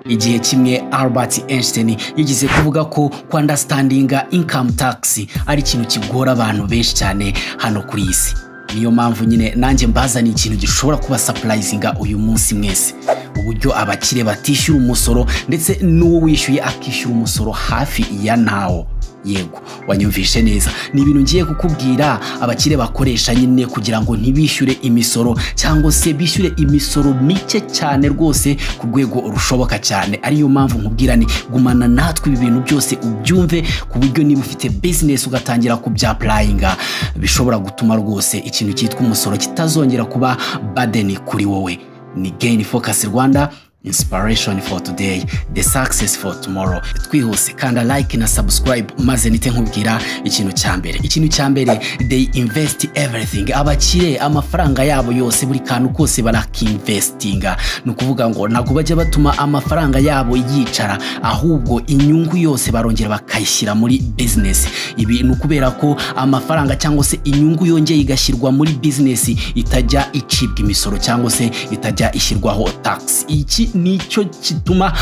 Igihe kimwe Albert Einstein yigize kuvuga ko understandinga income tax ari ikintu kigora abantu benshi cyane hano kuri isi. Niyo mpamvu nyine nanjye mbazani ikintu gishobora kuba surprisinga uyu munsi mwese. Uburyo abakire batishyura umusoro ndetse n'uwo wishyuye akishyura umusoro hafi ya nawo. Yego, wanyumvishe neza. Ni ibintu ngiye kukubwira abakire bakoresha nyine kugira ngo ntibishyure imisoro cyangwa se bishyure imisoro mike cyane rwose ku rwego rushoboka cyane. Ariyo mpamvu nkubwira ni gumana natwe ibi bintu byose ubyumve ku buryo niba ufite business ugatangira kubyaplayinga bishobora gutuma rwose ikintu cyitwa umusoro kitazongera kuba burden kuri wowe. Ni Gain Focus Rwanda, inspiration for today, the success for tomorrow. Twihuse kanda like na subscribe maze nite nkubwira ikintu cyambere. Ikintu cyambere, they invest everything. Abakire amafaranga yabo yose buri kantu kose barakinvestinga. Nukuvuga ngo nago bajya batuma amafaranga yabo yicara, ahubwo inyungu yose barongera bakayishyira muri business. Ibi nukubera ko amafaranga cyangwa se inyungu yongeye igashyirwa muri business itajya icibwa imisoro cyangwa se itajya ishyirwaho tax. Iki nicyo kituma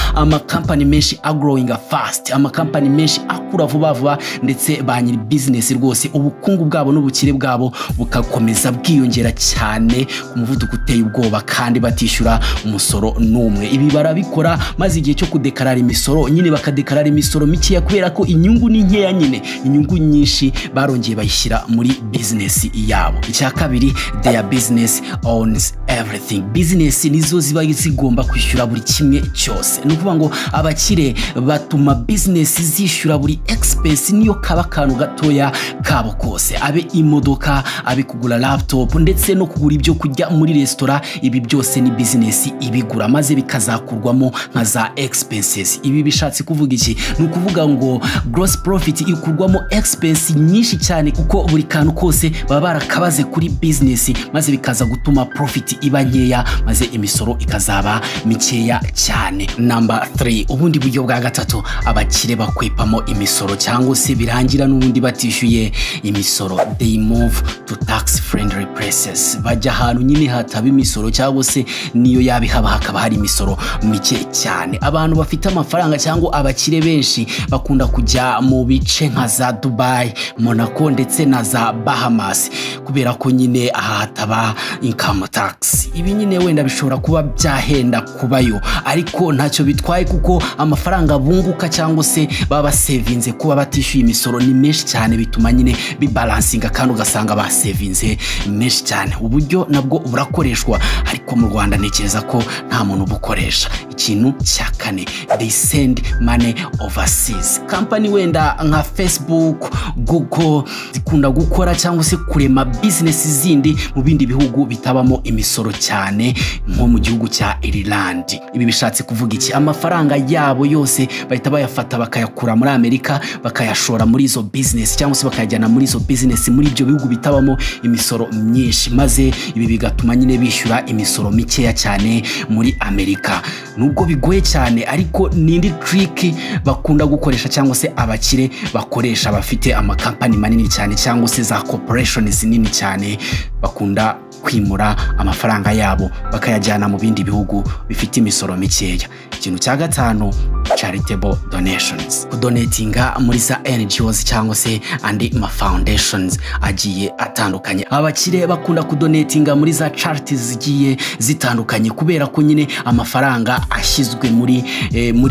company menshi growing fast, company menshi akura vuba vuba ndetse ba nyiri business rwose ubukungu bwabo n'ubukire bwabo bukakomeza bwiyongera cyane ku muvuduko uteye ubwoba kandi batishyura umusoro n'umwe. Ibi barabikora maze igihe cyo kudekarara imisoro nyine bakadekarara imisoro mikeya kubera ko inyungu ni nkeya nyine, inyungu nyinshi barongeye bayishyira muri business yabo. Icya kabiri, their business owns everything. Business nizo ziba zigomba kwishyura buri kimwe cyose. Nukuvuga ngo abakire batuma business zishyura buri expense niyo kaba kantu gatoya kabo kose, abe imodoka, abe kugura laptop ndetse no kugura ibyo kujya muri restaurant. Ibi byose ni business ibigura maze bikazakurwamo nka za expenses. Ibi bishatse kuvuga iki? Nukuvuga ngo gross profit ikurwamo expense nyinshi cyane kuko buri kantu kose baba barakabaze kuri business maze bikaza gutuma profit iba nkeya maze imisoro ikazaba mikeya cyane. Number 3, ubundi buryo bwa gatatu abakire bakwepamo imisoro cyangwa se birangira n'ubundi batishyuye imisoro. They move to tax friendly places. Bajya ahantu nyine hataba imisoro cyangwa se niyo yabihaba hakaba hari imisoro mike cyane. Abantu bafite amafaranga cyangwa abakire benshi bakunda kujya mu bice nka za Dubai, Monaco ndetse na za Bahamas kubera ko nyine aha hataba income tax. Ibi nyine wenda bishobora kuba byahenda kubayo ariko ntacyo bitwaye kuko amafaranga bunguka cyangwa se baba savinze kuba batishyuye imisoro ni menshi cyane, bituma nyine bibalansinga kandi ugasanga ba savinze menshi cyane. Uburyo nabwo burakoreshwa ariko mu Rwanda ntekereza ko nta muntu ubukoresha. Ikintu cya kane, they send money overseas. Company wenda nka Facebook, Google zikunda gukora cyangwa se kurema business zindi mu bindi bihugu bitabamo imisoro cyane nko mu gihugu cya Ireland. Ibi bishatse kuvuga iki? Amafaranga yabo yose bahita bayafata bakayakura muri Amerika bakayashora muri izo business cyangwa se bakayajyana muri izo business muri ibyo bihugu bitabamo imisoro myinshi maze ibi bigatuma nyine bishyura imisoro mikeya cyane muri Amerika. Nubwo bigoye cyane ariko nindi trick bakunda gukoresha cyangwa se abakire bakoresha bafite amakampani manini cyane cyangwa se za corporations nini cyane bakunda kwimura amafaranga yabo bakayajyana mu bindi bihugu bifite imisoro mikeya. Ikintu cya gatanu, charitable donations. Kudonatinga muri za NGOs cyangwa se andi ma foundations agiye atandukanye. Abakire bakunda kudonatinga muri za charities zigiye zitandukanye kubera ko nyine amafaranga ashyizwe muri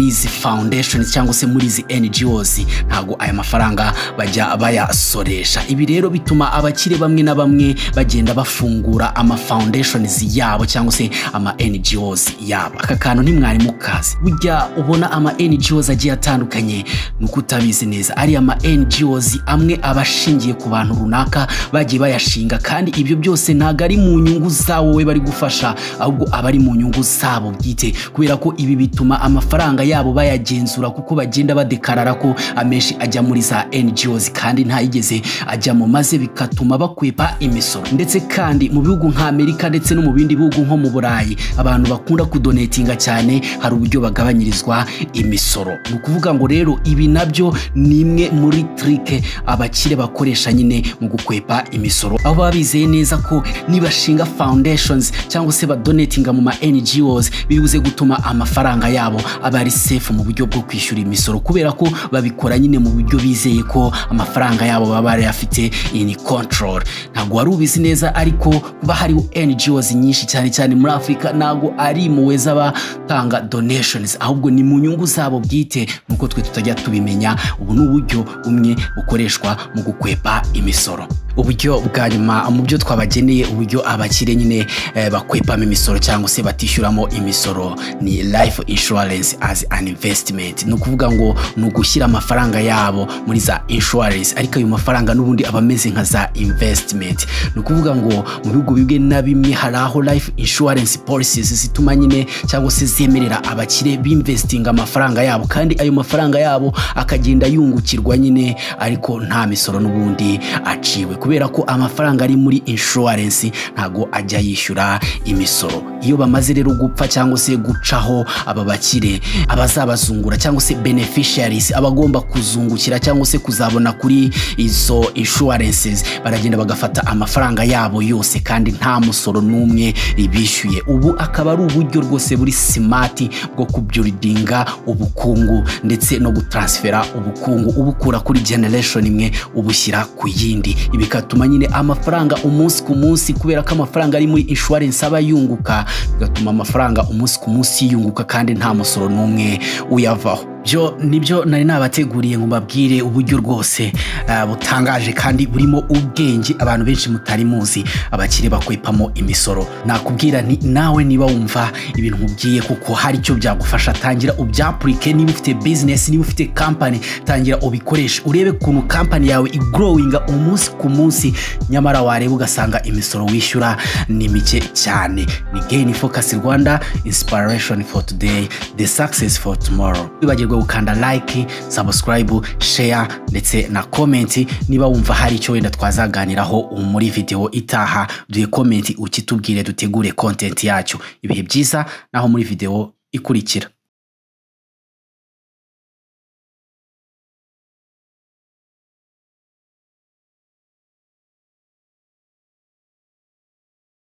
izi foundations cyangwa se muri izi NGOs ntago aya mafaranga bajya bayasoresha. Ibi rero bituma abakire bamwe na bamwe bagenda bafungura ama foundations yabo cyangwa se ama NGOs yabo. Aka kantu ntimwari mukazi. Burya ubona ama NGOs agiye atandukanye nuko utabizi neza. Ari ama NGOs amwe abashingiye ku bantu runaka bagiye bayashinga kandi ibyo byose ntago ari mu nyungu zawo we bari gufasha ahubwo abari mu nyungu zabo bwite kubera ko ibi bituma amafaranga yabo bayagenzura kuko bagenda badekarara ko amenshi ajya muri za NGOs kandi ntayigeze ajyamo maze bikatuma bakwepa imisoro. Ndetse kandi mu bihugu nka Amerika ndetse no mu bindi bihugu nko mu Burayi abantu bakunda kudonatinga cyane hari uburyo bagabanyirizwa imisoro. imisoro. Ni ukuvuga ngo rero ibi nabyo ni imwe muri trike abakire bakoresha nyine mu gukwepa imisoro, aho baba bizeye neza ko nibashinga foundations cyangwa se badonatinga mu ma NGOs bibuze gutuma amafaranga yabo aba ari safe mu buryo bwo kwishyura imisoro, kubera ko babikora nyine mu buryo bizeye ko amafaranga yabo baba bari afite in control. Ntabwo wari ubizi neza, ariko kuba hari NGOs nyinshi cyane cyane muri Afrika ntabwo ari impuhwe z'abatanga donations, ahubwo ni mu nyungu zabo bwite, nuko twe tutajya tubimenya. Ubu ni uburyo bumwe bukoreshwa mu gukwepa imisoro. Uburyo bwa nyuma mu byo twabageneye uburyo abakire nyine bakwepamo imisoro cyangwa se batishyuramo imisoro ni life insurance as an investment. Ni ukuvuga ngo ni ugushyira amafaranga yabo muri za insurance, ariko ayo mafaranga n'ubundi aba ameze nka za investment. Ni ukuvuga ngo mu bihugu bimwe na bimwe hari aho life insurance policies zituma nyine cyangwa se zemerera abakire b'investinga amafaranga yabo, kandi ayo mafaranga yabo akagenda yungukirwa nyine, ariko nta misoro n'ubundi aciwe, kubera ko amafaranga ari muri insurance ntago ajya yishyura imisoro. Iyo bamaze rero gupfa cyangwa se gucaho aba bakire, abazabazungura cyangwa se beneficiaries abagomba kuzungukira cyangwa se kuzabona kuri izo insurances, baragenda bagafata amafaranga yabo yose kandi nta musoro n'umwe ibishyuye. Ubu akaba ari uburyo rwose buri smart bwo kubuildinga ubukungu ndetse no gutransfera ubukungu ubukura kuri generation imwe ubushyira ku yindi. Bikatuma nyine amafaranga umunsi ku munsi, kubera ko amafaranga ari muri insurance aba yunguka, bigatuma amafaranga umunsi ku munsi yunguka kandi nta musoro n'umwe uyavaho. Byo nibyo nari nabateguriye ngo mbabwire uburyo rwose butangaje kandi burimo ubwenge abantu benshi mutari muzi abakire bakwepamo imisoro. Nakubwira ni nawe niba wumva ibintu nkubwiye kuko hari icyo byagufasha, tangira ubyaplike. Niba ufite business, niba ufite company, tangira ubikoreshe, urebe kuntu company yawe igrowinga umunsi ku munsi, nyamara wareba ugasanga imisoro wishyura ni mike cyane. Ni Gain Focus Rwanda, inspiration for today, the success for tomorrow. Gukanda like, subscribe, share ndetse na comment. Niba wumva hari icyo wenda twazaganiraho muri video itaha, duhe comment ukitubwire dutegure content yacu. Ibihe byiza naho muri video ikurikira.